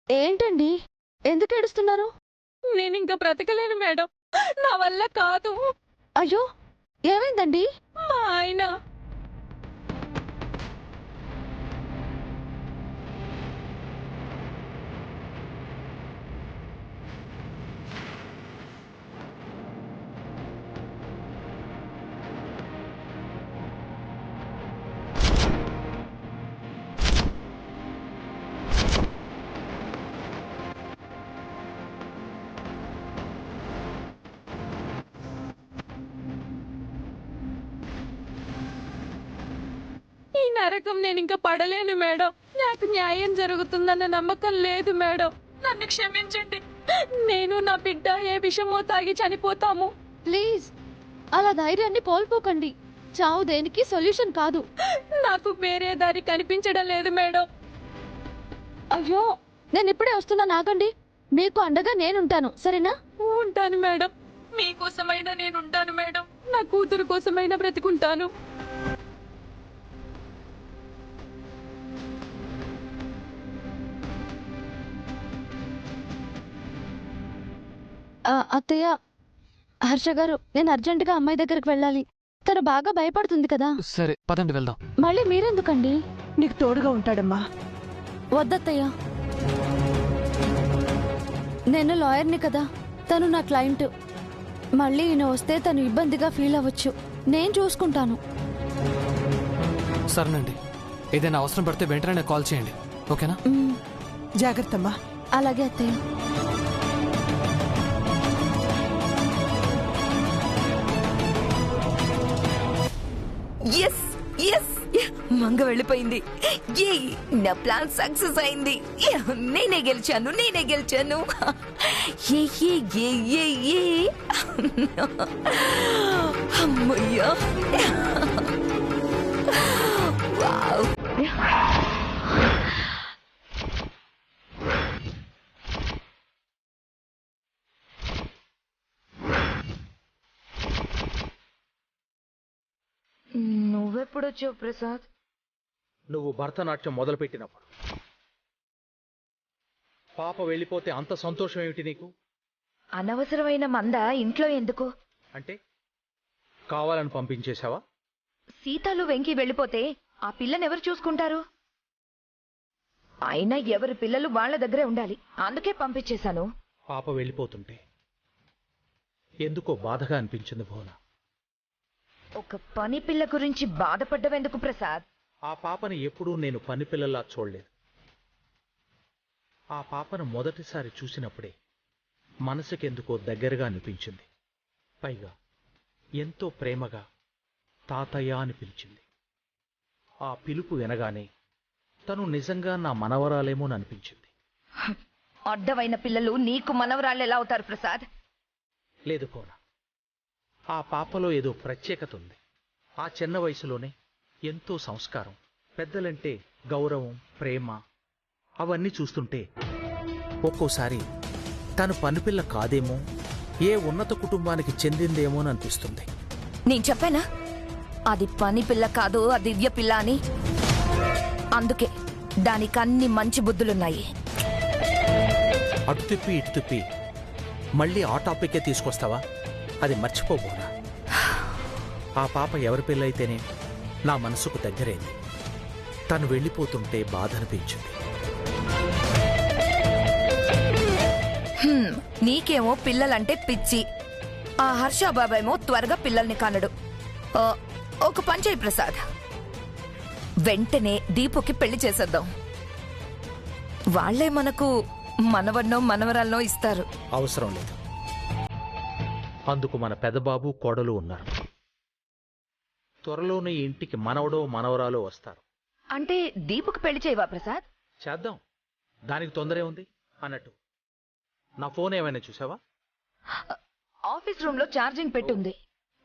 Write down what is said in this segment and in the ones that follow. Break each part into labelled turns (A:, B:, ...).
A: ఏంటండి? ఎందుకు ఏడుస్తున్నారు?
B: నేనింక బ్రతకలేను మేడం. నా వల్ల కాదు.
A: అయ్యో! ఏమైందండి?
B: మా ఆయన ఈ నరకం నేనింక పడలేను మేడం. నాకు న్యాయం జరుగుతుందన్న నమ్మకం లేదు మేడం. నన్ను క్షమించండి. నేను నా బిడ్డ ఏ విషమో తాగి చనిపోతాము.
A: ప్లీజ్ అలా ధైర్యాన్ని కోల్పోకండి. చావు దేనికి సొల్యూషన్ కాదు.
B: నాకు వేరే దారి కనిపించడం లేదు మేడం.
A: అయ్యో! నేనిప్పుడే వస్తున్నాను, ఆగండి. మీకు అండగా నేనుంటాను, సరేనా?
B: ఉంటాను మేడం. మీకోసమైనా నేనుంటాను మేడం. నా కూతురు కోసమైనా బ్రతికుంటాను.
A: అత్తయ్య, హర్ష గారు, నేను అర్జెంటుగా అమ్మాయి దగ్గరికి వెళ్ళాలి. తను బాగా భయపడుతుంది కదా.
C: సరే పదండి వెళ్దాం.
A: మళ్ళీ మీరెందుకండి?
D: నీకు తోడుగా ఉంటాడమ్మా.
A: వద్దత్తయ్య. నేను లాయర్ని కదా, తను నా క్లయింట్. మళ్ళీ ఈయన వస్తే తను ఇబ్బందిగా ఫీల్ అవ్వచ్చు. నేను చూసుకుంటాను.
C: సరేనండి, ఏదైనా అవసరం పడితే వెంటనే నాకు కాల్ చేయండి, ఓకేనా?
D: జాగ్రత్తమ్మా.
A: అలాగే అత్తయ్య.
E: ఎస్ ఎస్ మంగ వెళ్ళిపోయింది. ఏ నా ప్లాన్ సక్సెస్ అయింది. నేనే గెలిచాను. ఏ ఏ ఏ ఏ ఏ అమ్మయ్యా. వావ్. నువ్వెప్పుడొచ్చావు ప్రసాద్?
F: నువ్వు భరతనాట్యం మొదలుపెట్టినప్పుడు. పాప వెళ్ళిపోతే అంత సంతోషం ఏమిటి నీకు?
E: అనవసరమైన మంద ఇంట్లో ఎందుకు?
F: అంటే కావాలని పంపించేశావా?
E: సీతాలు వెంకి వెళ్ళిపోతే ఆ పిల్లని ఎవరు చూసుకుంటారు? అయినా ఎవరి పిల్లలు వాళ్ళ దగ్గరే ఉండాలి, అందుకే పంపించేశాను.
F: పాప వెళ్ళిపోతుంటే ఎందుకో బాధగా అనిపించింది భువన.
E: ఒక పని పిల్ల గురించి బాధపడ్డవెందుకు ప్రసాద్?
F: ఆ పాపని ఎప్పుడూ నేను పనిపిల్లలా చూడలేదు. ఆ పాపను మొదటిసారి చూసినప్పుడే మనసుకెందుకో దగ్గరగా అనిపించింది. పైగా ఎంతో ప్రేమగా తాతయ్య అని పిలిచింది. ఆ పిలుపు వినగానే తను నిజంగా నా మనవరాలేమోననిపించింది.
E: అడ్డమైన పిల్లలు నీకు మనవరాళ్ళు ఎలా అవుతారు ప్రసాద్?
F: లేదు భువన, ఆ పాపలో ఏదో ప్రత్యేకత ఉంది. ఆ చిన్న వయసులోనే ఎంతో సంస్కారం, పెద్దలంటే గౌరవం, ప్రేమ, అవన్నీ చూస్తుంటే ఒక్కోసారి తను పనిపిల్ల కాదేమో, ఏ ఉన్నత కుటుంబానికి చెందిందేమోననిపిస్తుంది.
E: నేను చెప్పానా అది పని పిల్ల కాదు, ఆ దివ్య పిల్ల అని? అందుకే దానికి అన్ని మంచి బుద్ధులున్నాయి.
F: అటు తిప్పి ఇటు తిప్పి మళ్ళీ ఆ టాపిక్కే తీసుకొస్తావా? అది మర్చిపోబోనా. ఆ పాప ఎవరి పిల్లయితేనే నా మనసుకు దగ్గరైంది. తను వెళ్ళిపోతుంటే బాధ అనిపించింది.
E: నీకేమో పిల్లలంటే పిచ్చి, ఆ హర్ష బాబాయేమో త్వరగా పిల్లల్ని కనడు. ఒక పని చేయి ప్రసాద్, వెంటనే దీపుకి పెళ్లి చేసేద్దాం. వాళ్లే మనకు మనవన్నో మనవరాలనో ఇస్తారు.
F: అవసరం లేదు, అందుకు మన పెదబాబు కోడలు ఉన్నారు. త్వరలోనే ఈ ఇంటికి మనవడో మనవరాలో వస్తారు.
E: అంటే దీపుకి పెళ్లి చేయవా ప్రసాద్?
F: చేద్దాం, దానికి తొందరే ఉంది. అన్నట్టు నా ఫోన్ ఏమైనా చూసావా?
E: ఆఫీస్ రూమ్ లో ఛార్జింగ్ పెట్టుంది.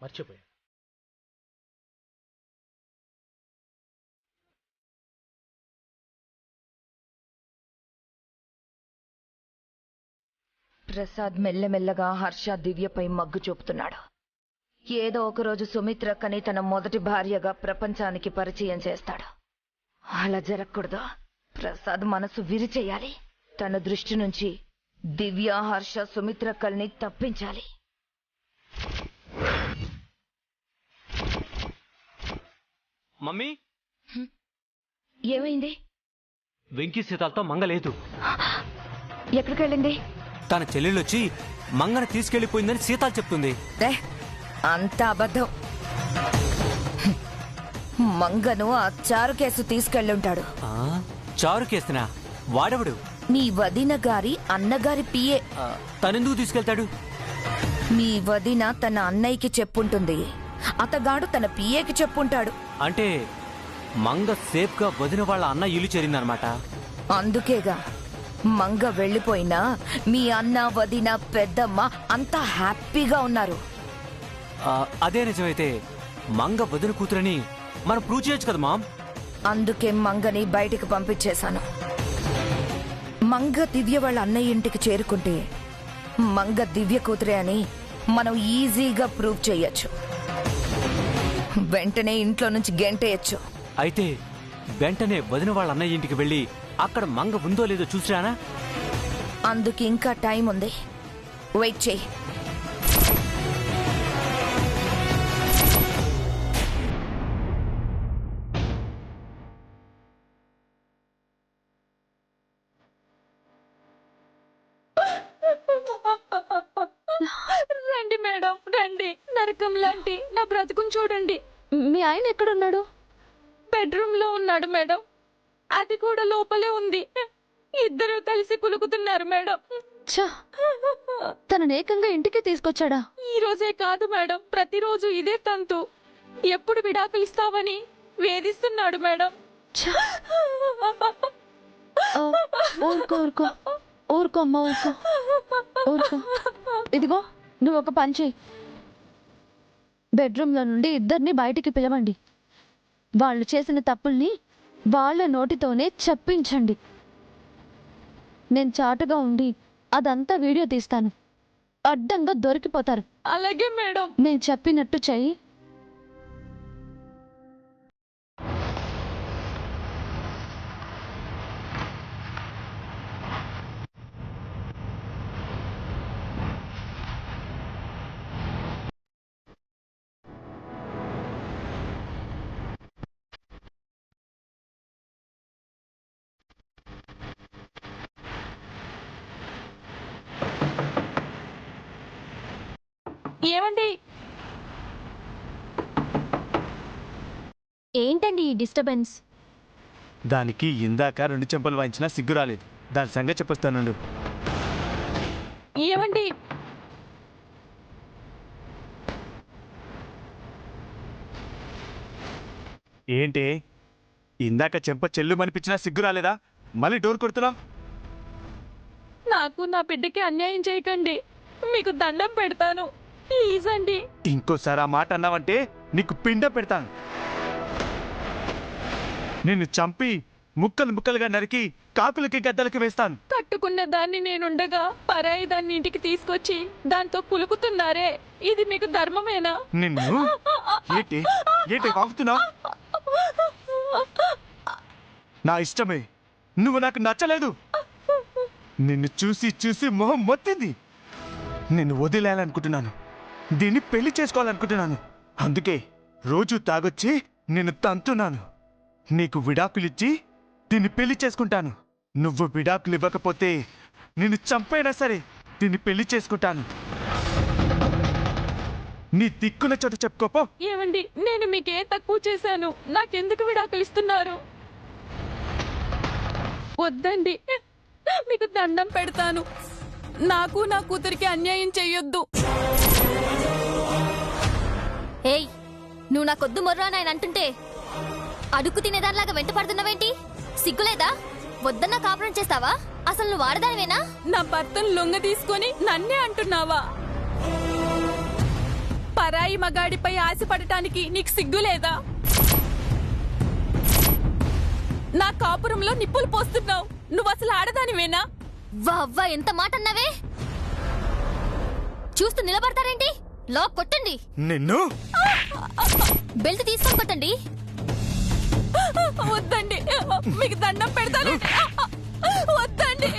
F: మర్చిపోయా.
E: ప్రసాద్ మెల్లమెల్లగా హర్ష దివ్యపై మగ్గు చూపుతున్నాడు. ఏదో ఒకరోజు సుమిత్రక్కని తన మొదటి భార్యగా ప్రపంచానికి పరిచయం చేస్తాడు. అలా జరగకూడదు. ప్రసాద్ మనసు విరిచేయాలి. తన దృష్టి నుంచి దివ్య, హర్ష, సుమిత్రకల్ని తప్పించాలి.
G: మమ్మీ,
E: ఏమైంది?
G: వెంకీ సీతాలతో మంగ లేదు.
E: ఎక్కడికి వెళ్ళింది?
G: తన చెల్లెళ్ళొచ్చి మంగను తీసుకెళ్లిపోయిందని సీతాలు చెప్తుంది.
E: అంత అబద్ధం. మంగను ఆ చారు కేసు తీసుకెళ్ళుంటాడు.
G: ఆ, చారు కేస్తున్నా? వాడెవడు?
E: నీ వదిన గారి అన్నగారి పిఏ.
G: తనెందుకు తీసుకెళ్తాడు?
E: నీ వదిన తన అన్నయ్యకి చెప్పుంటుంది, అతగాడు తన పిఏకి చెప్పుంటాడు.
G: అంటే మంగ సేఫ్ గా వదిన వాళ్ళ అన్న ఇల్లు చేరిందనమాట.
E: అందుకేగా మంగ వెళ్ళిపోయినా మీ అన్న, వదిన, పెద్దమ్మ అంతా హ్యాపీగా ఉన్నారు.
G: అదే నిజమైతే మంగ వదిన కూతురని మనం ప్రూవ్ చేయొచ్చు కదా మామ్.
E: అందుకే మంగని బయటికి పంపించేశాను. మంగ దివ్య వాళ్ళ అన్నయ్య ఇంటికి చేరుకుంటే మంగ దివ్య కూతురే అని మనం ఈజీగా ప్రూవ్ చేయొచ్చు. వెంటనే ఇంట్లో నుంచి గెంటేయచ్చు.
G: అయితే వెంటనే వదిన వాళ్ళ అన్నయ్య ఇంటికి వెళ్ళి అక్కడ మంగ ఉందో లేదో చూసిరానా?
E: అందుకు ఇంకా టైం ఉంది, వెయిట్ చేయి.
B: రండి మేడం, రండి. నరకం లాంటి నా బ్రతుకుని చూడండి.
A: మీ ఆయన ఎక్కడున్నాడు?
B: బెడ్రూమ్ లో ఉన్నాడు మేడం. అది కూడా లోపలే ఉంది. ఇద్దరు కలిసి కులుకుతున్నారు మేడం.
A: ఛ, తనని ఏకంగా ఇంటికి తీసుకొచ్చాడా?
B: ఈ రోజే కాదు మేడం, ప్రతిరోజు ఇదే తంతు. ఎప్పుడు విడాకులు ఇస్తావని వేధిస్తున్నాడు మేడం.
A: ఛ, ఊరుకో ఊరుకో ఊరుకో అమ్మా, ఊరుకో ఊరుకో. ఇదిగో, నువ్వు ఒక పని చెయ్యి. బెడ్రూమ్లో నుండి ఇద్దరిని బయటికి పిలవండి. వాళ్ళు చేసిన తప్పుల్ని వాళ్ళ నోటితోనే చెప్పించండి. నేను చాటుగా ఉండి అదంతా వీడియో తీస్తాను. అడ్డంగా దొరికిపోతారు.
B: అలాగే మేడం.
A: నేను చెప్పినట్టు చెయ్యి.
B: ఏమండి?
A: ఏంటండి ఈ డిస్టర్బెన్స్?
H: దానికి ఇందాక 2 చెంపలు వాయించినా సిగ్గు రాలేదు. దాని సంగతి చెప్పొస్తానండు.
B: ఏమండి?
H: ఏంటి ఇందాక చెంప చెల్లు మనిపించినా సిగ్గు రాలేదా? మళ్ళీ డోర్ కొడుతున్నావు?
B: నాకు నా బిడ్డకి అన్యాయం చేయకండి. మీకు దండం పెడతాను, ప్లీజ్ అండి.
H: ఇంకోసారి ఆ మాట అన్నావంటే నీకు పిండ పెడతాను. నిన్ను చంపి ముక్కలు ముక్కలుగా నరికి కాకులకి గద్దలకి వేస్తాను.
B: కట్టుకున్న దాన్ని నేనుండగా పరాయి దాన్ని ఇంటికి తీసుకొచ్చి దాంతో పులుకుతున్నారే, ఇది మీకు ధర్మమేనా?
H: నిన్ను ఏంటి ఏంటి వాగుతున్నావు? నా ఇష్టమే, నువ్వు నాకు నచ్చలేదు. నిన్ను చూసి చూసి మొహం మొత్తింది. నిన్ను వదిలేయాలనుకుంటున్నాను, దీన్ని పెళ్లి చేసుకోవాలనుకుంటున్నాను. అందుకే రోజు తాగొచ్చి నిన్ను తంతున్నాను. నీకు విడాకులిచ్చి దీన్ని పెళ్లి చేసుకుంటాను. నువ్వు విడాకులు ఇవ్వకపోతే నిన్ను చంపైనా సరే దీన్ని పెళ్లి చేసుకుంటాను. నీ దిక్కున చోట చెప్పుకోపో.
B: ఏమండి, నేను మీకే తక్కువ చేశాను? నాకెందుకు విడాకులు ఇస్తున్నారు? వద్దండి, మీకు దండం పెడతాను. నాకు నా కూతురికి అన్యాయం చెయ్యొద్దు.
I: ఏయ్, నువ్వు నాకొద్దు మొర్రా అని ఆయన అంటుంటే అడుక్కు తినేదానిలాగా వెంట పడుతున్నావేంటి? సిగ్గులేదా? వద్దన్నా కాపురం చేస్తావా? అసలు నువ్వు వాడదానివేనా?
B: నా భర్తను లొంగ తీసుకొని నన్నే అంటున్నావా? పరాయి మగాడిపై ఆశపడటానికి నీకు సిగ్గులేదా? నా కాపురంలో నిప్పులు పోస్తున్నావు. నువ్వు అసలు ఆడదానివేనా?
I: వవ్వా, ఎంత మాట అన్నావే! చూస్తూ నిలబడతారేంటి? లాక్ కొట్టండి.
H: నిన్ను
I: బెల్ట్ తీసుకొని కొట్టండి.
B: వద్దండి, మీకు దండం పెడతానండి. వద్దండి.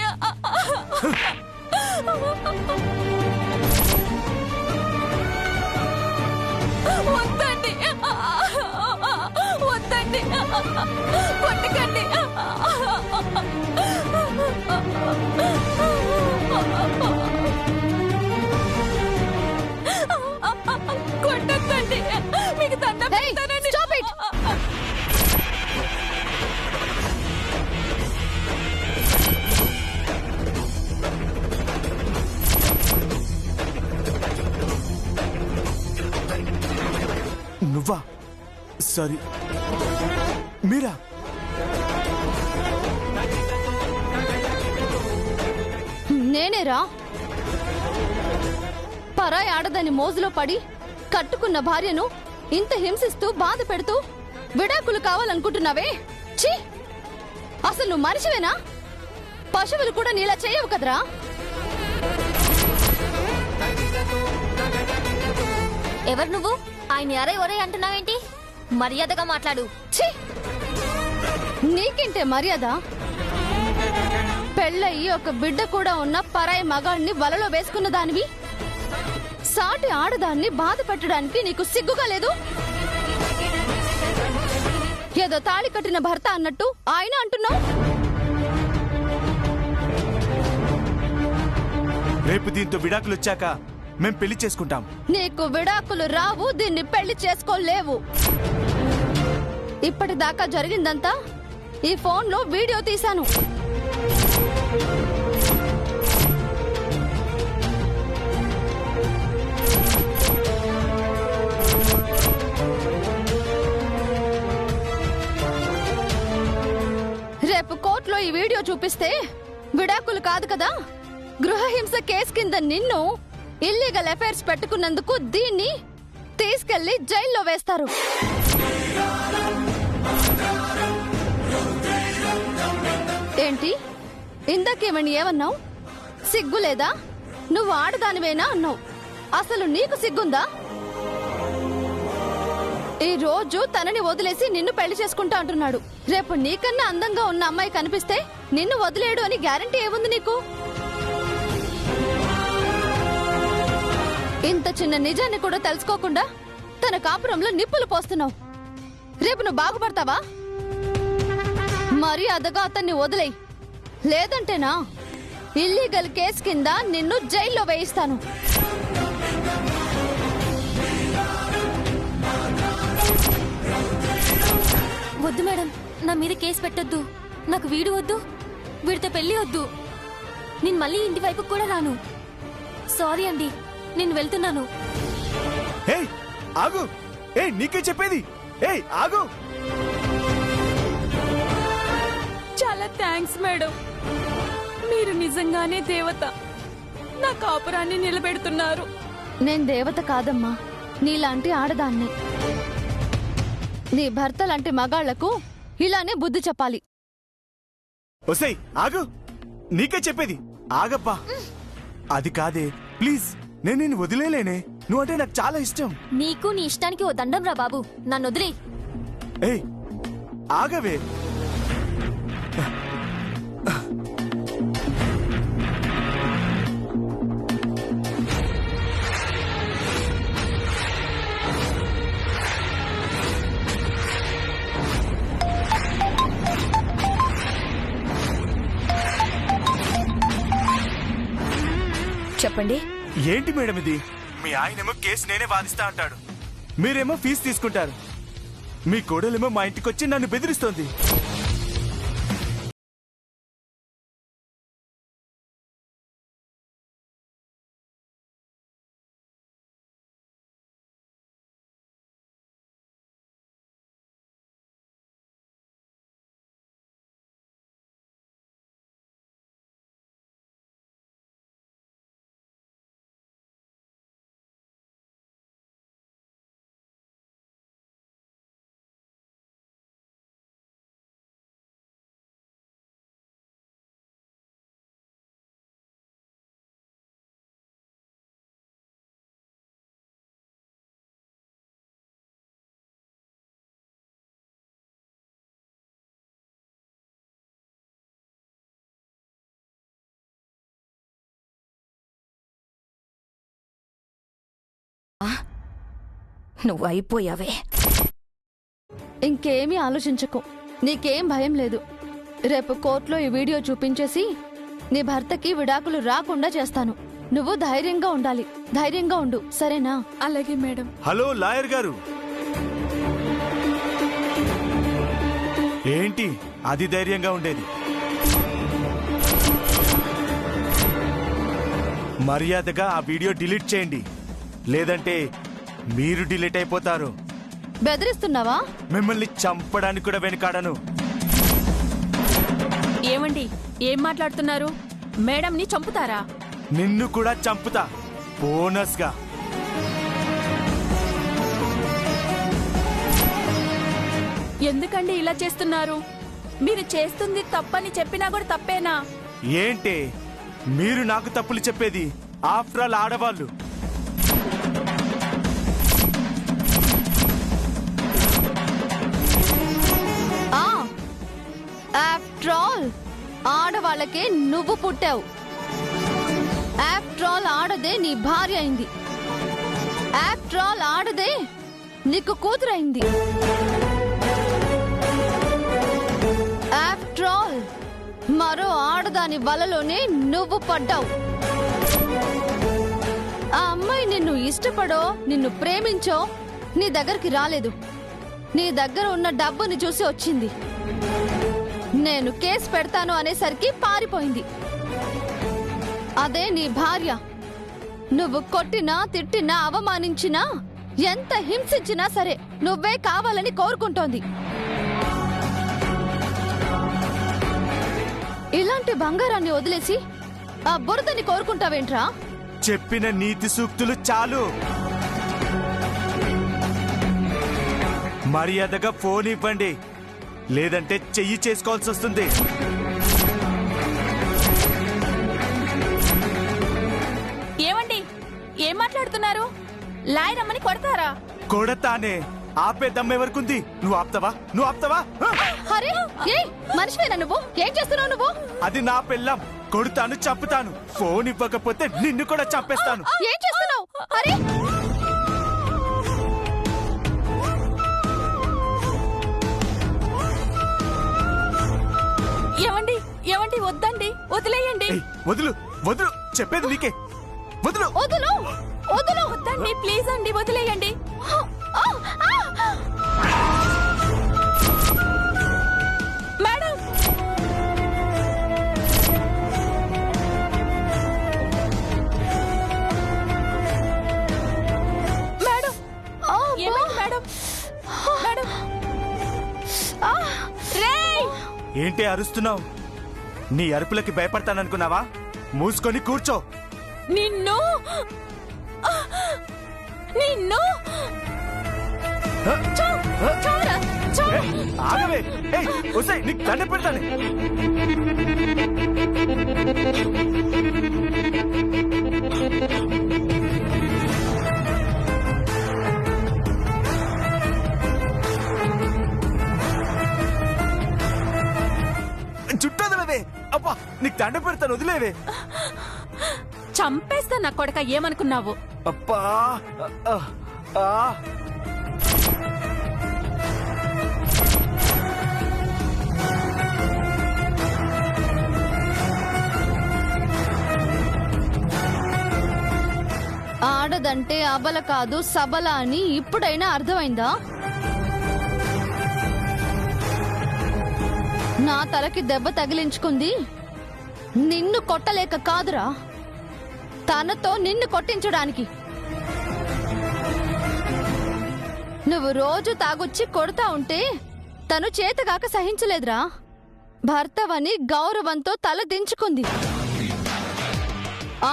B: కొట్టకండి. కొట్టకండి. మీకు దండం పెడతానండి.
A: Stop it!
H: నువ్వా? సారీ మీరా?
A: నేనేరా పరాయి ఆడదాని మోజులో పడి కట్టుకున్న భార్యను ఇంత హింసిస్తూ బాధ పెడుతూ విడాకులు కావాలనుకుంటున్నావే? ఛీ! అసలు నువ్వు మనిషివేనా? పశువులు కూడా నీలా చేయవు కదరా?
I: ఎవరు నువ్వు? ఆయన అరే ఒరే అంటున్నావేంటి? మర్యాదగా మాట్లాడు.
A: ఛీ! నీకింటే మర్యాద? పెళ్ళయి ఒక బిడ్డ కూడా ఉన్న పరాయి మగాడిని వలలో వేసుకున్న దానివి సాటి ఆడదాన్ని బాధ పెట్టడానికి నీకు సిగ్గుగా లేదు? ఏదో తాళి కట్టిన భర్త అన్నట్టు ఆయన అంటున్నావు.
H: రేపు దీంతో విడాకులు వచ్చాక మేం పెళ్లి చేసుకుంటాం.
A: నీకు విడాకులు రావు, దీన్ని పెళ్లి చేసుకోలేవు. ఇప్పటిదాకా జరిగిందంతా ఈ ఫోన్లో వీడియో తీశాను. రేపు కోర్టులో ఈ వీడియో చూపిస్తే విడాకులు కాదు కదా, గృహహింస కేసు కింద నిన్ను ఇల్లీగల్ అఫైర్స్ పెట్టుకున్నందుకు దీన్ని తీసుకెళ్లి జైల్లో వేస్తారు. ఏంటి ఇందాకేమని ఏమన్నావు? సిగ్గు లేదా? నువ్వు ఆడదానివేనా అన్నావు. అసలు నీకు సిగ్గుందా? ఈ రోజు తనని వదిలేసి నిన్ను పెళ్లి చేసుకుంటా అంటున్నాడు. రేపు నీకన్నా అందంగా ఉన్న అమ్మాయి కనిపిస్తే నిన్ను వదిలేడు అని గ్యారంటీ ఏముంది నీకు? ఇంత చిన్న నిజాన్ని కూడా తెలుసుకోకుండా తన కాపురంలో నిప్పులు పోస్తున్నావు. రేపు నువ్వు బాగుపడతావా? మర్యాదగా అతన్ని వదిలేయ్, లేదంటేనా ఇల్లీగల్ కేసు కింద నిన్ను జైల్లో వేయిస్తాను.
I: వద్దు మేడం, నా మీద కేసు పెట్టొద్దు. నాకు వీడు వద్దు, వీడితో పెళ్లి వద్దు. నేను మళ్ళీ ఇంటి వైపు కూడా రాను. సారీ అండి, నేను వెళ్తున్నాను.
H: ఏయ్ ఆగు! ఏయ్ నీకే చెప్పేది. ఏయ్ ఆగు!
B: చాలా థ్యాంక్స్ మేడం, మీరు నిజంగానే దేవత. నా కాపురాన్ని నిలబెడుతున్నారు.
A: నేను దేవత కాదమ్మా, నీలాంటి ఆడదాన్ని. నీ భర్త లాంటి మగాళ్లకు ఇలానే బుద్ధి చెప్పాలి.
H: ఒసేయ్ ఆగు! నీకే చెప్పేది. ఆగబ్బా! అది కాదే, ప్లీజ్. నేను నిన్ను వదిలేలేనే. నువ్వంటే నాకు చాలా ఇష్టం.
I: నీకు నీ ఇష్టానికి ఓ దండం రా బాబు, నన్ను వదిలే.
H: ఏయ్ ఆగవే!
E: చెప్పండి.
H: ఏంటి మేడం ఇది? మీ ఆయనేమో కేసు నేనే వాదిస్తా అంటాడు, మీరేమో ఫీజు తీసుకుంటారు. మీ కోడలేమో మా ఇంటికొచ్చి నన్ను బెదిరిస్తోంది.
E: నువ్వు అయిపోయావే.
A: ఇంకేమీ ఆలోచించకు. నీకేం భయం లేదు. రేపు కోర్టులో ఈ వీడియో చూపించేసి నీ భర్తకి విడాకులు రాకుండా చేస్తాను. నువ్వు ధైర్యంగా ఉండాలి. ధైర్యంగా ఉండు, సరేనా?
B: అలాగే మేడం.
H: హలో లాయర్ గారు, ఏంటి అది ధైర్యంగా ఉండేది? మర్యాదగా ఆ వీడియో డిలీట్ చేయండి, లేదంటే మీరు డిలీట్ అయిపోతారు.
A: బెదిరిస్తున్నావా?
H: మిమ్మల్ని చంపడానికి కూడా వెనకాడను.
B: ఏమండి, ఏం మాట్లాడుతున్నారు? మేడంని చంపుతారా?
H: నిన్ను కూడా చంపుతా, బోనస్ గా.
B: ఎందుకండి ఇలా చేస్తున్నారు? మీరు చేస్తుంది తప్పని చెప్పినా కూడా తప్పేనా?
H: ఏంటే మీరు నాకు తప్పులు చెప్పేది? ఆఫ్టర్ ఆల్ ఆడవాళ్ళు.
A: ఆఫ్టర్ ఆల్ ఆడవాళ్ళకే నువ్వు పుట్టావు. ఆఫ్టర్ ఆల్ ఆడదే నీ భార్య అయింది. ఆఫ్టర్ ఆల్ ఆడదే నీకు కూతురైంది. ఆఫ్టర్ ఆల్ మరో ఆడదాని వలలోనే నువ్వు పడ్డావు. ఆ అమ్మాయి నిన్ను ఇష్టపడో నిన్ను ప్రేమించో నీ దగ్గరికి రాలేదు. నీ దగ్గర ఉన్న డబ్బుని చూసి వచ్చింది. నేను కేసు పెడతాను అనేసరికి పారిపోయింది. అదే నీ భార్య. నువ్వు కొట్టినా తిట్టినా అవమానించినా ఎంత హింసించినా సరే నువ్వే కావాలని కోరుకుంటోంది. ఇలాంటి బంగారాన్ని వదిలేసి ఆ బురదని కోరుకుంటావేంట్రా?
H: చెప్పిన నీతి సూక్తులు చాలు. మర్యాదగా ఫోన్ ఇవ్వండి, లేదంటే చెయ్యి చేసుకోవాల్సి వస్తుంది.
B: ఏమండి, ఏం మాట్లాడుతున్నారు? లాయర్ అమ్మని కొడతారా?
H: కొడతానే, ఆపే దమ్మెవరకుంది? నువ్వు ఆపుతావా? నువ్వు ఆపుతావా?
A: అరే ఏ మనిషివేనా నువ్వు? ఏం చేస్తున్నావు నువ్వు?
H: అది నా పెళ్ళం. కొడుతాను, చంపుతాను. ఫోన్ ఇవ్వకపోతే నిన్ను కూడా చంపేస్తాను.
A: ఏం చేస్తున్నావు? అరే
B: ఏమండి, ఏమండి, వద్దండి, వదిలేయండి.
H: ఏయ్, వదులు వదులు, చెప్పేది నీకే. వదులు
A: వదులు వదులు.
B: వద్దండి, ప్లీజ్ అండి, వదిలేయండి. మేడం, మేడం, ఏమైంది మేడం? మేడం, రేయ్!
H: ఏంటి అరుస్తున్నావు? నీ అరుపులకి భయపడతాననుకున్నావా? మూసుకొని కూర్చో.
B: నిన్ను నిన్ను
H: ఏయ్, ఆగవే. ఏయ్, ఒసేయ్, నీకు దండ పెడతాను. చుట్టూ వదిలేవే. అబ్బా, నీకు దండ పెడతాను, వదిలేవే.
B: చంపేస్తా నా కొడక, ఏమనుకున్నావు?
H: అబ్బా ఆ, ఆ.
A: ఆడదంటే అబల కాదు సబల అని ఇప్పుడైనా అర్థమైందా? నా తలకి దెబ్బ తగిలించుకుంది నిన్ను కొట్టలేక కాదురా, తనతో నిన్ను కొట్టించడానికి. నువ్వు రోజు తాగొచ్చి కొడతా ఉంటే తను చేతగాక సహించలేదురా. భర్తవని గౌరవంతో తల దించుకుంది.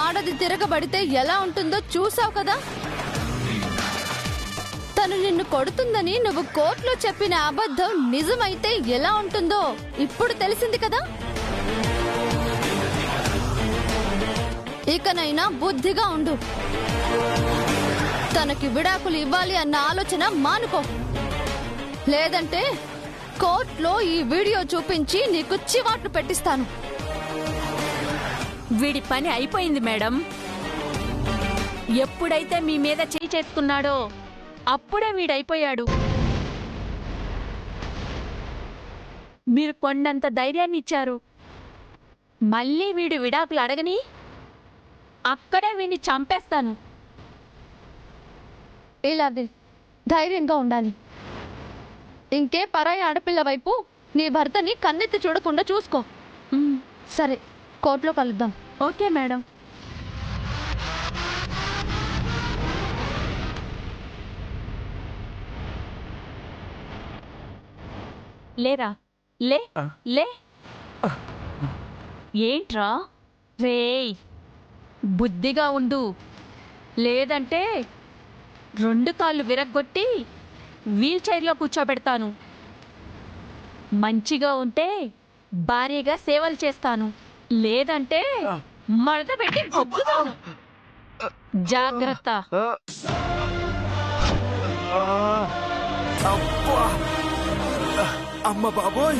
A: ఆడది తిరగబడితే ఎలా ఉంటుందో చూసావు కదా. తను నిన్ను కొడుతుందని నువ్వు కోర్టులో చెప్పిన అబద్ధం నిజమైతే ఎలా ఉంటుందో ఇప్పుడు తెలిసింది కదా. ఇకనైనా బుద్ధిగా ఉండు. తనకి విడాకులు ఇవ్వాలి అన్న ఆలోచన మానుకో, లేదంటే కోర్టులో ఈ వీడియో చూపించి నీకు చివాట్లు పెట్టిస్తాను.
B: వీడి పని అయిపోయింది మేడం. ఎప్పుడైతే మీ మీద చేయి చేసుకున్నాడో అప్పుడే వీడైపోయాడు. మీరు కొండంత ధైర్యాన్ని ఇచ్చారు. మళ్ళీ వీడు విడాకులు అడగని అక్కడే వీడిని చంపేస్తాను.
A: ఇలాది ధైర్యంగా ఉండాలి. ఇంకే పరాయి ఆడపిల్ల వైపు నీ భర్తని కన్నెత్తి చూడకుండా చూసుకో. సరే, కోర్టులో కలుద్దాం.
B: Okay madam. లేరా, లే లే. ఏంట్రా? రేయ్, బుద్ధిగా ఉండు, లేదంటే 2 కాళ్ళు విరగ్గొట్టి వీల్ చైర్లో కూర్చోబెడతాను. మంచిగా ఉంటే భారీగా సేవలు చేస్తాను, లేదంటే మడత పెట్టి గొప్పుతాను. జాగ్రత్త.
H: అమ్మ బాబోయ్.